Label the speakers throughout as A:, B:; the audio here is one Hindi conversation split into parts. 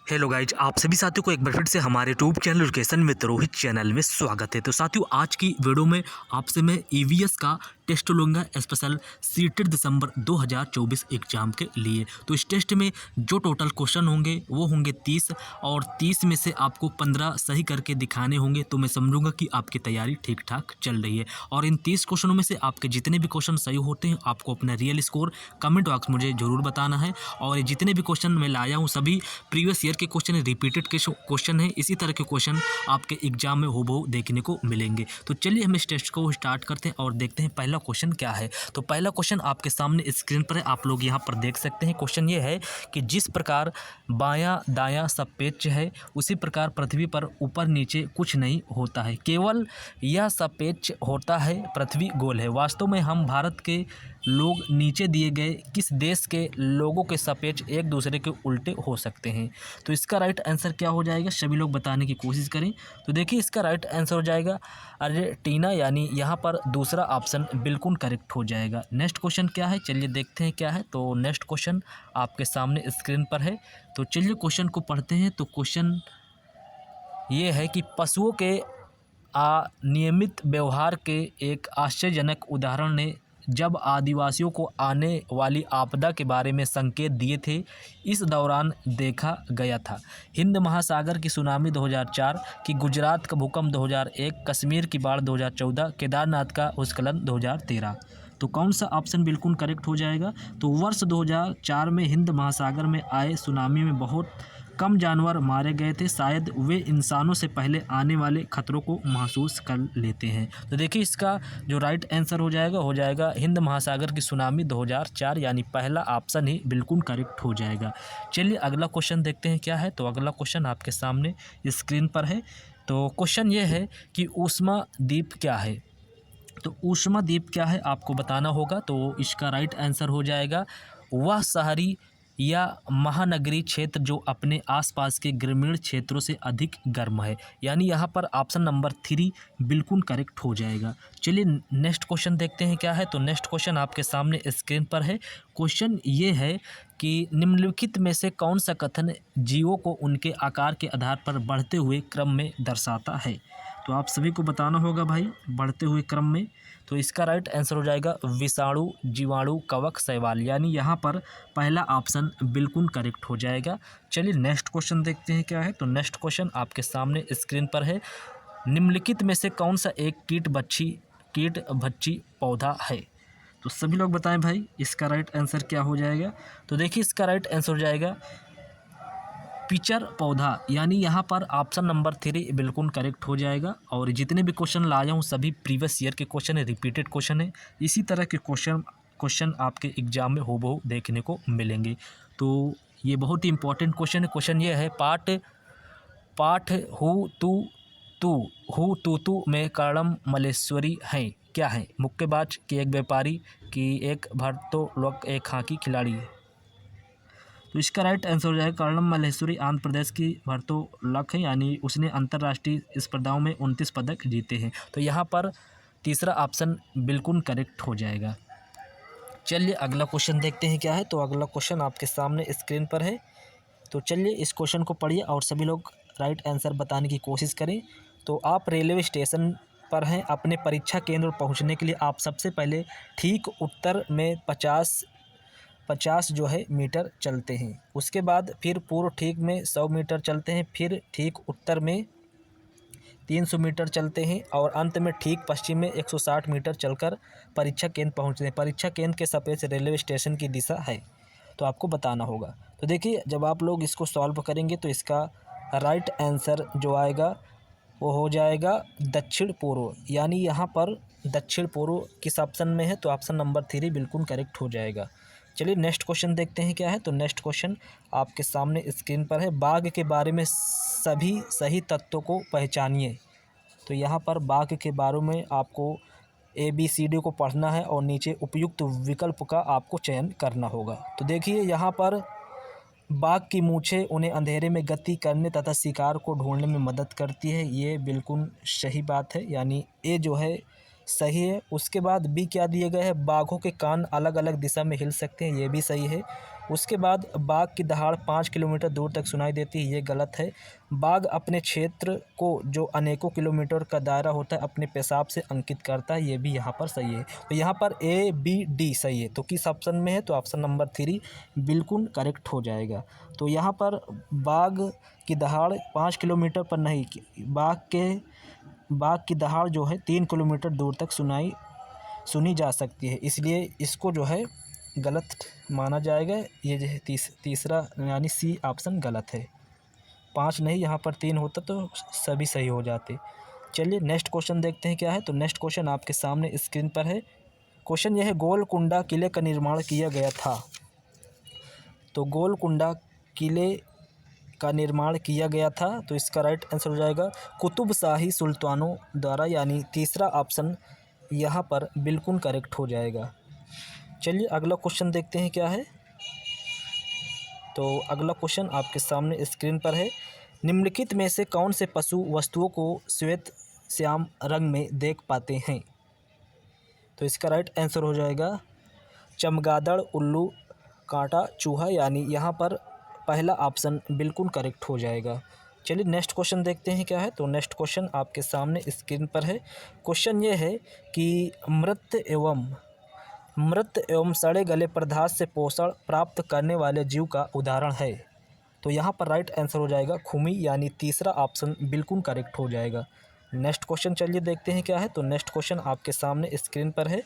A: हेलो गाइज, आप सभी साथियों को एक बार फिर से हमारे YouTube channel education with Rohit channel में स्वागत है। तो साथियों, आज की वीडियो में आपसे मैं ईवीएस का टेस्ट लूँगा स्पेशल सीटेड दिसंबर 2024 एग्जाम के लिए। तो इस टेस्ट में जो टोटल क्वेश्चन होंगे वो होंगे 30 और 30 में से आपको 15 सही करके दिखाने होंगे। तो मैं समझूंगा कि आपकी तैयारी ठीक ठाक चल रही है। और इन 30 क्वेश्चनों में से आपके जितने भी क्वेश्चन सही होते हैं आपको अपना रियल स्कोर कमेंट बॉक्स मुझे जरूर बताना है। और जितने भी क्वेश्चन मैं लाया हूँ सभी प्रीवियस ईयर के क्वेश्चन, रिपीटेड के क्वेश्चन है। इसी तरह के क्वेश्चन आपके एग्जाम में हूबहू देखने को मिलेंगे। तो चलिए हम इस टेस्ट को स्टार्ट करते हैं और देखते हैं पहला क्वेश्चन क्या है। तो पहला क्वेश्चन आपके सामने स्क्रीन पर है, आप लोग यहाँ पर देख सकते हैं। क्वेश्चन ये है कि जिस प्रकार बायां दायां सपेच है उसी प्रकार पृथ्वी पर ऊपर नीचे कुछ नहीं होता है, केवल यह सपेच होता है, पृथ्वी गोल है। वास्तव में हम भारत के लोग नीचे दिए गए किस देश के लोगों के सपेच एक दूसरे के उल्टे हो सकते हैं। तो इसका राइट आंसर क्या हो जाएगा, सभी लोग बताने की कोशिश करें। तो देखिए इसका राइट आंसर हो जाएगा अर्जेंटीना, यानी यहाँ पर दूसरा ऑप्शन बिल्कुल करेक्ट हो जाएगा। नेक्स्ट क्वेश्चन क्या है, चलिए देखते हैं क्या है। तो नेक्स्ट क्वेश्चन आपके सामने स्क्रीन पर है। तो चलिए क्वेश्चन को पढ़ते हैं। तो क्वेश्चन ये है कि पशुओं के अनियमित व्यवहार के एक आश्चर्यजनक उदाहरण ने जब आदिवासियों को आने वाली आपदा के बारे में संकेत दिए थे, इस दौरान देखा गया था। हिंद महासागर की सुनामी 2004 की, गुजरात का भूकंप 2001, कश्मीर की बाढ़ 2014, केदारनाथ का भूस्खलन 2013। तो कौन सा ऑप्शन बिल्कुल करेक्ट हो जाएगा। तो वर्ष 2004 में हिंद महासागर में आए सुनामी में बहुत कम जानवर मारे गए थे, शायद वे इंसानों से पहले आने वाले खतरों को महसूस कर लेते हैं। तो देखिए इसका जो राइट आंसर हो जाएगा हिंद महासागर की सुनामी 2004, यानी पहला ऑप्शन ही बिल्कुल करेक्ट हो जाएगा। चलिए अगला क्वेश्चन देखते हैं क्या है। तो अगला क्वेश्चन आपके सामने स्क्रीन पर है। तो क्वेश्चन ये है कि ऊष्मा द्वीप क्या है। तो ऊष्मा द्वीप क्या है आपको बताना होगा। तो इसका राइट आंसर हो जाएगा वह शहरी या महानगरीय क्षेत्र जो अपने आसपास के ग्रामीण क्षेत्रों से अधिक गर्म है, यानी यहाँ पर ऑप्शन नंबर 3 बिल्कुल करेक्ट हो जाएगा। चलिए नेक्स्ट क्वेश्चन देखते हैं क्या है। तो नेक्स्ट क्वेश्चन आपके सामने स्क्रीन पर है। क्वेश्चन ये है कि निम्नलिखित में से कौन सा कथन जीवों को उनके आकार के आधार पर बढ़ते हुए क्रम में दर्शाता है। तो आप सभी को बताना होगा भाई, बढ़ते हुए क्रम में। तो इसका राइट आंसर हो जाएगा विषाणु, जीवाणु, कवक, शैवाल, यानी यहाँ पर पहला ऑप्शन बिल्कुल करेक्ट हो जाएगा। चलिए नेक्स्ट क्वेश्चन देखते हैं क्या है। तो नेक्स्ट क्वेश्चन आपके सामने स्क्रीन पर है। निम्नलिखित में से कौन सा एक कीट भक्षी पौधा है। तो सभी लोग बताएं भाई इसका राइट आंसर क्या हो जाएगा। तो देखिए इसका राइट आंसर हो जाएगा पिचर पौधा, यानी यहाँ पर ऑप्शन नंबर 3 बिल्कुल करेक्ट हो जाएगा। और जितने भी क्वेश्चन लाया हूँ सभी प्रीवियस ईयर के क्वेश्चन है, रिपीटेड क्वेश्चन है। इसी तरह के क्वेश्चन आपके एग्जाम में हूबहू देखने को मिलेंगे। तो ये बहुत ही इंपॉर्टेंट क्वेश्चन है। क्वेश्चन ये है पाठ हु तू में कर्णम मल्लेश्वरी हैं क्या है। मुक्केबाज की एक व्यापारी की एक भारोत्तोलक एक हॉकी खिलाड़ी। तो इसका राइट आंसर हो जाएगा कर्णम मल्लेश्वरी आंध्र प्रदेश की भारोत्तोलक है, यानी उसने अंतर्राष्ट्रीय स्पर्धाओं में 29 पदक जीते हैं। तो यहाँ पर तीसरा ऑप्शन बिल्कुल करेक्ट हो जाएगा। चलिए अगला क्वेश्चन देखते हैं क्या है। तो अगला क्वेश्चन आपके सामने स्क्रीन पर है। तो चलिए इस क्वेश्चन को पढ़िए और सभी लोग राइट आंसर बताने की कोशिश करें। तो आप रेलवे स्टेशन पर हैं, अपने परीक्षा केंद्र पहुंचने के लिए आप सबसे पहले ठीक उत्तर में 50 जो है मीटर चलते हैं। उसके बाद फिर पूर्व ठीक में 100 मीटर चलते हैं, फिर ठीक उत्तर में 300 मीटर चलते हैं और अंत में ठीक पश्चिम में 160 मीटर चलकर परीक्षा केंद्र पहुंचते हैं। परीक्षा केंद्र के सापेक्ष रेलवे स्टेशन की दिशा है, तो आपको बताना होगा। तो देखिए जब आप लोग इसको सॉल्व करेंगे तो इसका राइट आंसर जो आएगा वो हो जाएगा दक्षिण पूर्व, यानी यहाँ पर दक्षिण पूर्व किस ऑप्शन में है। तो ऑप्शन नंबर 3 बिल्कुल करेक्ट हो जाएगा। चलिए नेक्स्ट क्वेश्चन देखते हैं क्या है। तो नेक्स्ट क्वेश्चन आपके सामने स्क्रीन पर है। बाघ के बारे में सभी सही तत्वों को पहचानिए। तो यहाँ पर बाघ के बारे में आपको ABCD को पढ़ना है और नीचे उपयुक्त विकल्प का आपको चयन करना होगा। तो देखिए यहाँ पर बाघ की मूंछें उन्हें अंधेरे में गति करने तथा शिकार को ढूंढने में मदद करती है, ये बिल्कुल सही बात है, यानी ए जो है
B: सही है। उसके बाद बी क्या दिया गया है, बाघों के कान अलग अलग दिशा में हिल सकते हैं, ये भी सही है। उसके बाद बाघ की दहाड़ 5 किलोमीटर दूर तक सुनाई देती है, ये गलत है। बाघ अपने क्षेत्र को जो अनेकों किलोमीटर का दायरा होता है अपने पेशाब से अंकित करता है, ये भी यहाँ पर सही है। तो यहाँ पर ए बी डी सही है। तो किस ऑप्शन में है, तो ऑप्शन नंबर 3 बिल्कुल करेक्ट हो जाएगा। तो यहाँ पर बाघ की दहाड़ 5 किलोमीटर पर नहीं, बाघ की दहाड़ जो है 3 किलोमीटर दूर तक सुनी जा सकती है, इसलिए इसको जो है गलत माना जाएगा। ये जो है तीसरा यानी सी ऑप्शन गलत है। 5 नहीं, यहाँ पर 3 होता तो सभी सही हो जाते। चलिए नेक्स्ट क्वेश्चन देखते हैं क्या है। तो नेक्स्ट क्वेश्चन आपके सामने स्क्रीन पर है। क्वेश्चन यह है, गोलकुंडा किले का निर्माण किया गया था। तो गोलकुंडा किले का निर्माण किया गया था, तो इसका राइट आंसर हो जाएगा कुतुब शाही सुल्तानों द्वारा, यानी तीसरा ऑप्शन यहाँ पर बिल्कुल करेक्ट हो जाएगा। चलिए अगला क्वेश्चन देखते हैं क्या है। तो अगला क्वेश्चन आपके सामने स्क्रीन पर है। निम्नलिखित में से कौन से पशु वस्तुओं को श्वेत श्याम रंग में देख पाते हैं। तो इसका राइट आंसर हो जाएगा चमगादड़, उल्लू, कांटा, चूहा, यानी यहाँ पर पहला ऑप्शन बिल्कुल करेक्ट हो जाएगा। चलिए नेक्स्ट क्वेश्चन देखते हैं क्या है। तो नेक्स्ट क्वेश्चन आपके सामने स्क्रीन पर है। क्वेश्चन ये है कि मृत एवं सड़े गले पदार्थ से पोषण प्राप्त करने वाले जीव का उदाहरण है। तो यहाँ पर राइट आंसर हो जाएगा खुमी, यानी तीसरा ऑप्शन बिल्कुल करेक्ट हो जाएगा। नेक्स्ट क्वेश्चन चलिए देखते हैं क्या है। तो नेक्स्ट क्वेश्चन आपके सामने स्क्रीन पर है।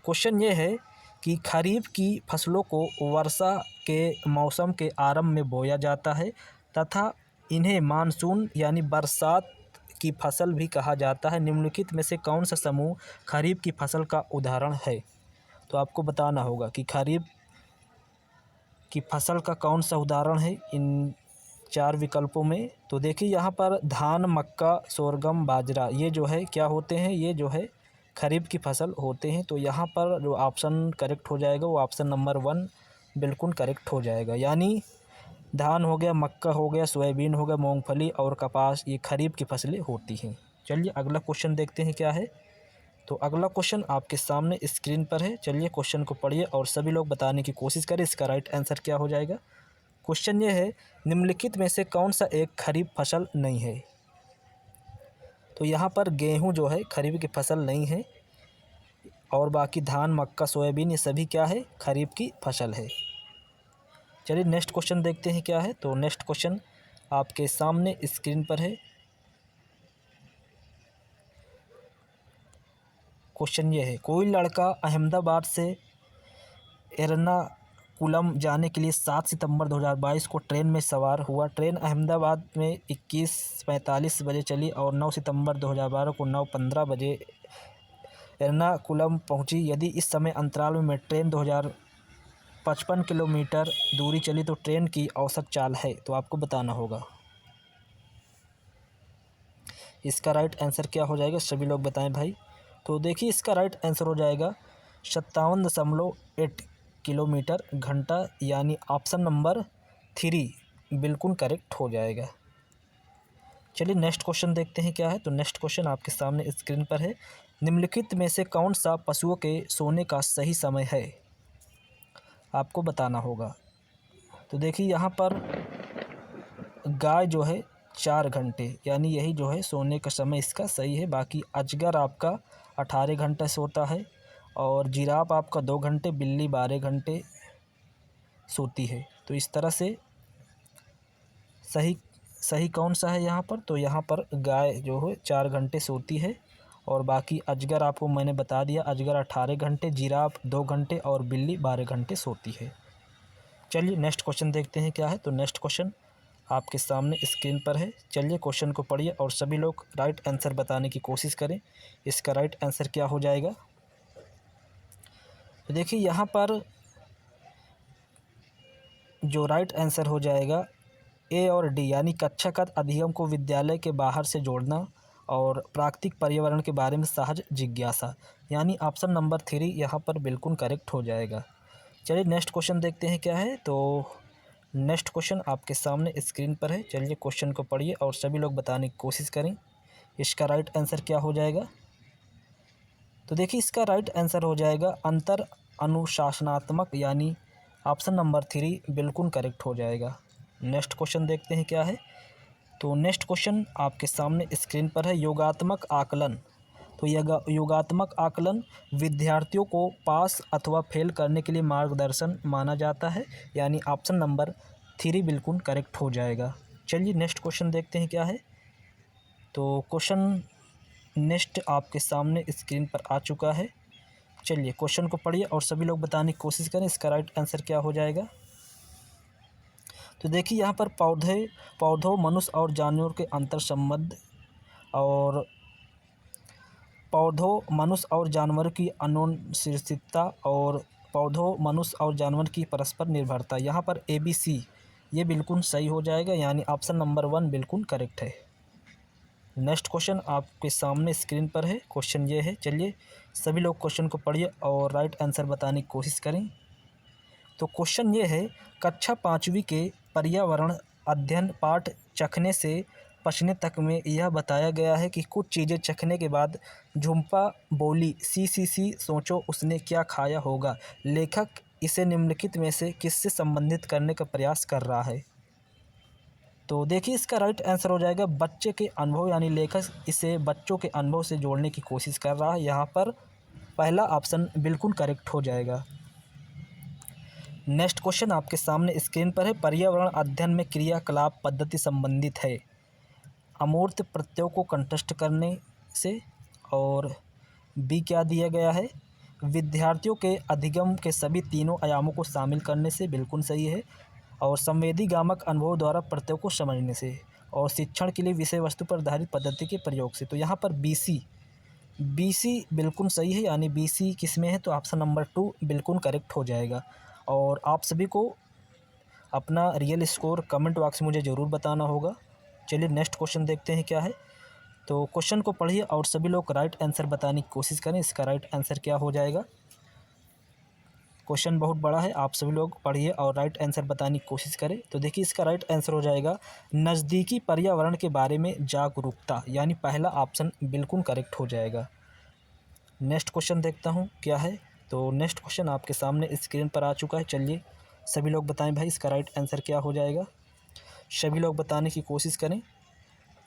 B: क्वेश्चन ये है कि खरीफ की फसलों को वर्षा के मौसम के आरंभ में बोया जाता है तथा इन्हें मानसून यानी बरसात की फसल भी कहा जाता है। निम्नलिखित में से कौन सा समूह खरीफ की फसल का उदाहरण है। तो आपको बताना होगा कि खरीफ की फसल का कौन सा उदाहरण है इन 4 विकल्पों में। तो देखिए यहाँ पर धान, मक्का, सोरगम, बाजरा, ये जो है क्या होते हैं, ये जो है खरीफ की फसल होते हैं। तो यहाँ पर जो ऑप्शन करेक्ट हो जाएगा वो ऑप्शन नंबर 1 बिल्कुल करेक्ट हो जाएगा। यानी धान हो गया, मक्का हो गया, सोयाबीन हो गया, मूंगफली और कपास, ये खरीफ की फसलें होती हैं। चलिए अगला क्वेश्चन देखते हैं क्या है। तो अगला क्वेश्चन आपके सामने स्क्रीन पर है। चलिए क्वेश्चन को पढ़िए और सभी लोग बताने की कोशिश करें इसका राइट आंसर क्या हो जाएगा। क्वेश्चन ये है, निम्नलिखित में से कौन सा एक खरीफ फसल नहीं है। तो यहाँ पर गेहूँ जो है खरीफ की फसल नहीं है और बाकी धान, मक्का, सोयाबीन ये सभी क्या है, खरीफ की फसल है। चलिए नेक्स्ट क्वेश्चन देखते हैं क्या है। तो नेक्स्ट क्वेश्चन आपके सामने स्क्रीन पर है। क्वेश्चन ये है, कोई लड़का अहमदाबाद से एर्नाकुलम जाने के लिए 7 सितंबर 2022 को ट्रेन में सवार हुआ। ट्रेन अहमदाबाद में 21:45 बजे चली और 9 सितंबर 2012 को 9:15 बजे एर्नाकुलम पहुंची। यदि इस समय अंतराल में ट्रेन 2055 किलोमीटर दूरी चली तो ट्रेन की औसत चाल है। तो आपको बताना होगा इसका राइट आंसर क्या हो जाएगा, सभी लोग बताएं भाई। तो देखिए इसका राइट आंसर हो जाएगा 57.8 किलोमीटर घंटा, यानी ऑप्शन नंबर 3 बिल्कुल करेक्ट हो जाएगा। चलिए नेक्स्ट क्वेश्चन देखते हैं क्या है। तो नेक्स्ट क्वेश्चन आपके सामने स्क्रीन पर है। निम्नलिखित में से कौन सा पशुओं के सोने का सही समय है, आपको बताना होगा। तो देखिए यहाँ पर गाय जो है 4 घंटे, यानी यही जो है सोने का समय इसका सही है। बाकी अजगर आपका 18 घंटे सोता है और जिराफ आपका 2 घंटे, बिल्ली 12 घंटे सोती है। तो इस तरह से सही कौन सा है यहाँ पर, तो यहाँ पर गाय जो है 4 घंटे सोती है और बाकी अजगर आपको मैंने बता दिया, अजगर 18 घंटे, जिराफ 2 घंटे और बिल्ली 12 घंटे सोती है। चलिए नेक्स्ट क्वेश्चन देखते हैं क्या है। तो नेक्स्ट क्वेश्चन आपके सामने स्क्रीन पर है। चलिए क्वेश्चन को पढ़िए और सभी लोग राइट आंसर बताने की कोशिश करें इसका राइट आंसर क्या हो जाएगा। तो देखिए यहाँ पर जो राइट आंसर हो जाएगा ए और डी, यानी कक्षागत अध्ययन को विद्यालय के बाहर से जोड़ना और प्राकृतिक पर्यावरण के बारे में सहज जिज्ञासा, यानी ऑप्शन नंबर 3 यहाँ पर बिल्कुल करेक्ट हो जाएगा। चलिए नेक्स्ट क्वेश्चन देखते हैं क्या है। तो नेक्स्ट क्वेश्चन आपके सामने स्क्रीन पर है। चलिए क्वेश्चन को पढ़िए और सभी लोग बताने की कोशिश करें इसका राइट आंसर क्या हो जाएगा। तो देखिए इसका राइट आंसर हो जाएगा अंतर अनुशासनात्मक, यानी ऑप्शन नंबर 3 बिल्कुल करेक्ट हो जाएगा। नेक्स्ट क्वेश्चन देखते हैं क्या है। तो नेक्स्ट क्वेश्चन आपके सामने स्क्रीन पर है, योगात्मक आकलन। तो योगात्मक आकलन विद्यार्थियों को पास अथवा फेल करने के लिए मार्गदर्शन माना जाता है, यानी ऑप्शन नंबर 3 बिल्कुल करेक्ट हो जाएगा। चलिए नेक्स्ट क्वेश्चन देखते हैं क्या है। तो क्वेश्चन नेक्स्ट आपके सामने स्क्रीन पर आ चुका है। चलिए क्वेश्चन को पढ़िए और सभी लोग बताने की कोशिश करें इसका राइट आंसर क्या हो जाएगा। तो देखिए यहाँ पर पौधों मनुष्य और जानवर के अंतर संबंध और पौधों मनुष्य और जानवर की अनुशंसितता और पौधों मनुष्य और जानवर की परस्पर निर्भरता, यहाँ पर ABC ये बिल्कुल सही हो जाएगा, यानी ऑप्शन नंबर 1 बिल्कुल करेक्ट है। नेक्स्ट क्वेश्चन आपके सामने स्क्रीन पर है। क्वेश्चन ये है, चलिए सभी लोग क्वेश्चन को पढ़िए और राइट आंसर बताने की कोशिश करें। तो क्वेश्चन ये है, कक्षा 5वीं के पर्यावरण अध्ययन पाठ चखने से पचने तक में यह बताया गया है कि कुछ चीज़ें चखने के बाद झुम्पा बोली सी सोचो उसने क्या खाया होगा। लेखक इसे निम्नलिखित में से किससे संबंधित करने का प्रयास कर रहा है। तो देखिए इसका राइट आंसर हो जाएगा बच्चे के अनुभव, यानी लेखक इसे बच्चों के अनुभव से जोड़ने की कोशिश कर रहा है। यहाँ पर पहला ऑप्शन बिल्कुल करेक्ट हो जाएगा। नेक्स्ट क्वेश्चन आपके सामने स्क्रीन पर है, पर्यावरण अध्ययन में क्रियाकलाप पद्धति संबंधित है अमूर्त प्रत्ययों को कंठस्थ करने से, और बी क्या दिया गया है, विद्यार्थियों के अधिगम के सभी तीनों आयामों को शामिल करने से, बिल्कुल सही है, और संवेदी गामक अनुभव द्वारा प्रत्ययों को समझने से, और शिक्षण के लिए विषय वस्तु पर आधारित पद्धति के प्रयोग से। तो यहाँ पर BC बिल्कुल सही है, यानी BC किस में है, तो ऑप्शन नंबर 2 बिल्कुल करेक्ट हो जाएगा। और आप सभी को अपना रियल स्कोर कमेंट बॉक्स में मुझे ज़रूर बताना होगा। चलिए नेक्स्ट क्वेश्चन देखते हैं क्या है। तो क्वेश्चन को पढ़िए और सभी लोग राइट आंसर बताने की कोशिश करें इसका राइट आंसर क्या हो जाएगा। क्वेश्चन बहुत बड़ा है, आप सभी लोग पढ़िए और राइट आंसर बताने की कोशिश करें। तो देखिए इसका राइट आंसर हो जाएगा नज़दीकी पर्यावरण के बारे में जागरूकता, यानी पहला ऑप्शन बिल्कुल करेक्ट हो जाएगा। नेक्स्ट क्वेश्चन देखता हूँ क्या है। तो नेक्स्ट क्वेश्चन आपके सामने स्क्रीन पर आ चुका है। चलिए सभी लोग बताएं भाई इसका राइट आंसर क्या हो जाएगा। सभी लोग बताने की कोशिश करें।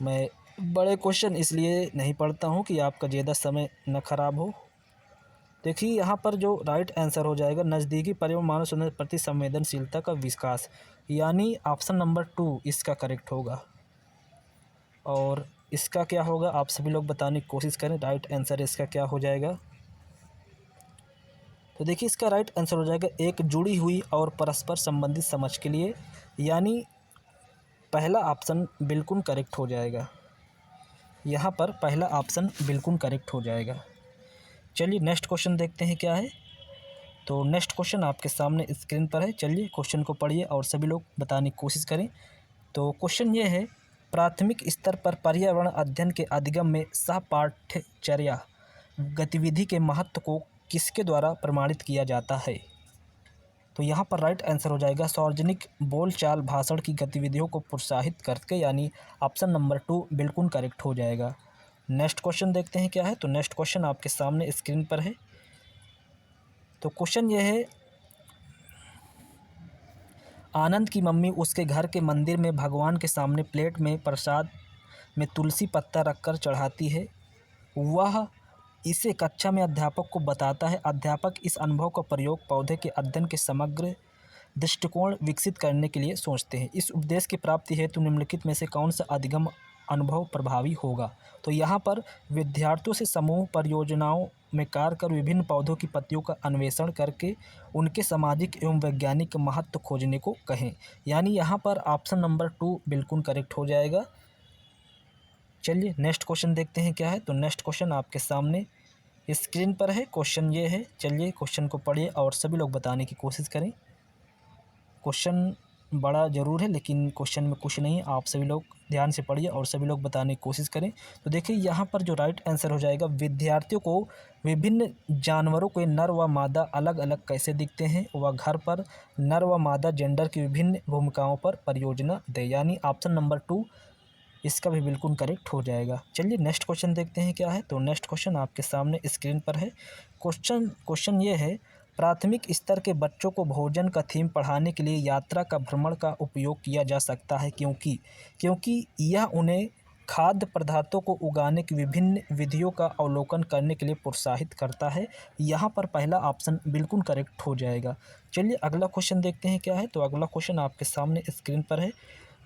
B: मैं बड़े क्वेश्चन इसलिए नहीं पढ़ता हूँ कि आपका ज़्यादा समय न खराब हो। देखिए यहाँ पर जो राइट आंसर हो जाएगा, नज़दीकी पर्यावरण मानव सुंदर प्रति संवेदनशीलता का विकास, यानी ऑप्शन नंबर 2 इसका करेक्ट होगा। और इसका क्या होगा आप सभी लोग बताने की कोशिश करें, राइट आंसर इसका क्या हो जाएगा। तो देखिए इसका राइट आंसर हो जाएगा एक जुड़ी हुई और परस्पर संबंधित समझ के लिए, यानी पहला ऑप्शन बिल्कुल करेक्ट हो जाएगा। यहाँ पर पहला ऑप्शन बिल्कुल करेक्ट हो जाएगा। चलिए नेक्स्ट क्वेश्चन देखते हैं क्या है। तो नेक्स्ट क्वेश्चन आपके सामने स्क्रीन पर है। चलिए क्वेश्चन को पढ़िए और सभी लोग बताने की कोशिश करें। तो क्वेश्चन ये है, प्राथमिक स्तर पर पर्यावरण अध्ययन के अधिगम में सहपाठ्यचर्या गतिविधि के महत्व को किसके द्वारा प्रमाणित किया जाता है। तो यहाँ पर राइट आंसर हो जाएगा सार्वजनिक बोलचाल भाषण की गतिविधियों को प्रोत्साहित करके, यानी ऑप्शन नंबर 2 बिल्कुल करेक्ट हो जाएगा। नेक्स्ट क्वेश्चन देखते हैं क्या है। तो नेक्स्ट क्वेश्चन आपके सामने स्क्रीन पर है। तो क्वेश्चन ये है, आनंद की मम्मी उसके घर के मंदिर में भगवान के सामने प्लेट में प्रसाद में तुलसी पत्ता रखकर चढ़ाती है। वह इसे कक्षा में अध्यापक को बताता है। अध्यापक इस अनुभव का प्रयोग पौधे के अध्ययन के समग्र दृष्टिकोण विकसित करने के लिए सोचते हैं। इस उपदेश की प्राप्ति हेतु निम्नलिखित में से कौन सा अधिगम अनुभव प्रभावी होगा। तो यहाँ पर विद्यार्थियों से समूह परियोजनाओं में कार्य कर विभिन्न पौधों की पत्तियों का अन्वेषण करके उनके सामाजिक एवं वैज्ञानिक महत्व खोजने को कहें, यानी यहाँ पर ऑप्शन नंबर 2 बिल्कुल करेक्ट हो जाएगा। चलिए नेक्स्ट क्वेश्चन देखते हैं क्या है। तो नेक्स्ट क्वेश्चन आपके सामने स्क्रीन पर है। क्वेश्चन ये है, चलिए क्वेश्चन को पढ़िए और सभी लोग बताने की कोशिश करें। क्वेश्चन बड़ा ज़रूर है लेकिन क्वेश्चन में कुछ नहीं है, आप सभी लोग ध्यान से पढ़िए और सभी लोग बताने की कोशिश करें। तो देखिए यहाँ पर जो राइट आंसर हो जाएगा, विद्यार्थियों को विभिन्न जानवरों के नर व मादा अलग अलग कैसे दिखते हैं, वह घर पर नर व मादा जेंडर की विभिन्न भूमिकाओं पर परियोजना दे, यानी ऑप्शन नंबर 2 इसका भी बिल्कुल करेक्ट हो जाएगा। चलिए नेक्स्ट क्वेश्चन देखते हैं क्या है। तो नेक्स्ट क्वेश्चन आपके सामने स्क्रीन पर है। क्वेश्चन ये है, प्राथमिक स्तर के बच्चों को भोजन का थीम पढ़ाने के लिए यात्रा का भ्रमण का उपयोग किया जा सकता है क्योंकि यह उन्हें खाद्य पदार्थों को उगाने की विभिन्न विधियों का अवलोकन करने के लिए प्रोत्साहित करता है। यहाँ पर पहला ऑप्शन बिल्कुल करेक्ट हो जाएगा। चलिए अगला क्वेश्चन देखते हैं क्या है। तो अगला क्वेश्चन आपके सामने स्क्रीन पर है।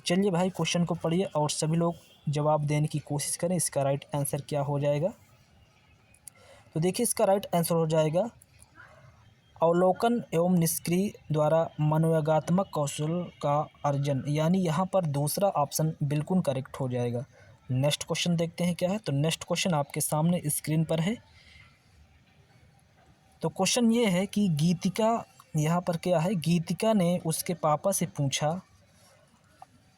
B: चलिए भाई क्वेश्चन को पढ़िए और सभी लोग जवाब देने की कोशिश करें, इसका राइट आंसर क्या हो जाएगा। तो देखिए इसका राइट आंसर हो जाएगा अवलोकन एवं निष्क्रिय द्वारा मनोयोगात्मक कौशल का अर्जन, यानी यहाँ पर दूसरा ऑप्शन बिल्कुल करेक्ट हो जाएगा। नेक्स्ट क्वेश्चन देखते हैं क्या है। तो नेक्स्ट क्वेश्चन आपके सामने स्क्रीन पर है। तो क्वेश्चन ये है कि गीतिका, यहाँ पर क्या है, गीतिका ने उसके पापा से पूछा,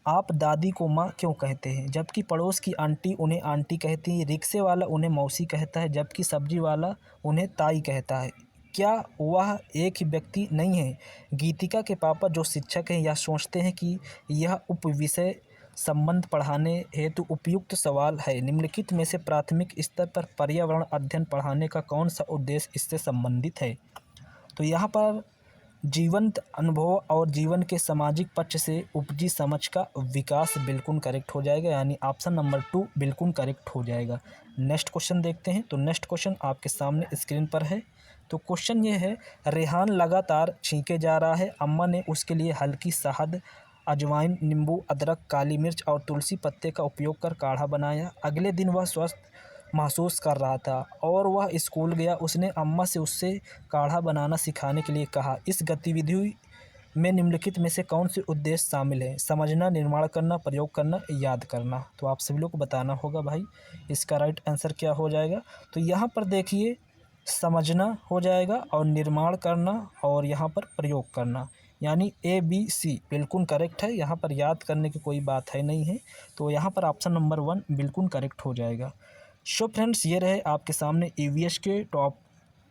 B: आप दादी को माँ क्यों कहते हैं, जबकि पड़ोस की आंटी उन्हें आंटी कहती है, रिक्शे वाला उन्हें मौसी कहता है, जबकि सब्जी वाला उन्हें ताई कहता है। क्या वह एक ही व्यक्ति नहीं है? गीतिका के पापा जो शिक्षक हैं यह सोचते हैं कि यह उपविषय संबंध पढ़ाने हेतु उपयुक्त सवाल है। निम्नलिखित में से प्राथमिक स्तर पर पर्यावरण अध्ययन पढ़ाने का कौन सा उद्देश्य इससे संबंधित है? तो यहाँ पर जीवंत अनुभव और जीवन के सामाजिक पक्ष से उपजी समझ का विकास बिल्कुल करेक्ट हो जाएगा, यानी ऑप्शन नंबर 2 बिल्कुल करेक्ट हो जाएगा। नेक्स्ट क्वेश्चन देखते हैं। तो नेक्स्ट क्वेश्चन आपके सामने स्क्रीन पर है। तो क्वेश्चन ये है, रेहान लगातार छींके जा रहा है। अम्मा ने उसके लिए हल्की शहद, अजवाइन, नींबू, अदरक, काली मिर्च और तुलसी पत्ते का उपयोग कर काढ़ा बनाया। अगले दिन वह स्वस्थ महसूस कर रहा था और वह स्कूल गया। उसने अम्मा से उससे काढ़ा बनाना सिखाने के लिए कहा। इस गतिविधि में निम्नलिखित में से कौन से उद्देश्य शामिल है? समझना, निर्माण करना, प्रयोग करना, याद करना। तो आप सभी लोग को बताना होगा भाई इसका राइट आंसर क्या हो जाएगा। तो यहाँ पर देखिए समझना हो जाएगा और निर्माण करना और यहाँ पर प्रयोग करना, यानी ABC बिल्कुल करेक्ट है। यहाँ पर याद करने की कोई बात है नहीं है। तो यहाँ पर ऑप्शन नंबर 1 बिल्कुल करेक्ट हो जाएगा। सो फ्रेंड्स, ये रहे आपके सामने EVS के टॉप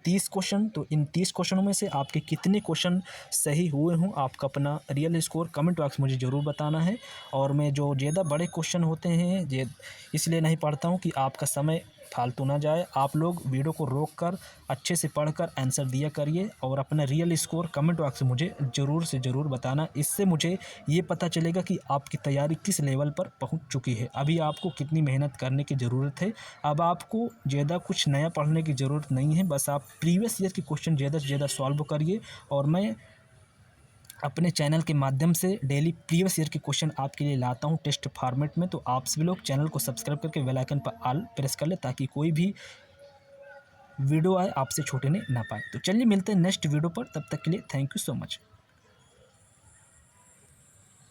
B: 30 क्वेश्चन। तो इन 30 क्वेश्चनों में से आपके कितने क्वेश्चन सही हुए हों, आपका अपना रियल स्कोर कमेंट बॉक्स मुझे ज़रूर बताना है। और मैं जो ज़्यादा बड़े क्वेश्चन होते हैं इसलिए नहीं पढ़ता हूँ कि आपका समय फालतू ना जाए। आप लोग वीडियो को रोक कर अच्छे से पढ़कर आंसर दिया करिए और अपना रियल स्कोर कमेंट बॉक्स में मुझे ज़रूर से ज़रूर बताना। इससे मुझे ये पता चलेगा कि आपकी तैयारी किस लेवल पर पहुंच चुकी है, अभी आपको कितनी मेहनत करने की ज़रूरत है। अब आपको ज़्यादा कुछ नया पढ़ने की ज़रूरत नहीं है, बस आप प्रीवियस ईयर के क्वेश्चन ज़्यादा से ज़्यादा सॉल्व करिए। और मैं अपने चैनल के माध्यम से डेली प्रीवियस ईयर के क्वेश्चन आपके लिए लाता हूं टेस्ट फॉर्मेट में। तो आप सभी लोग चैनल को सब्सक्राइब करके बेल आइकन पर ऑल प्रेस कर ले ताकि कोई भी वीडियो आए आपसे छूटने ना पाए। तो चलिए मिलते हैं नेक्स्ट वीडियो पर, तब तक के लिए थैंक यू सो मच।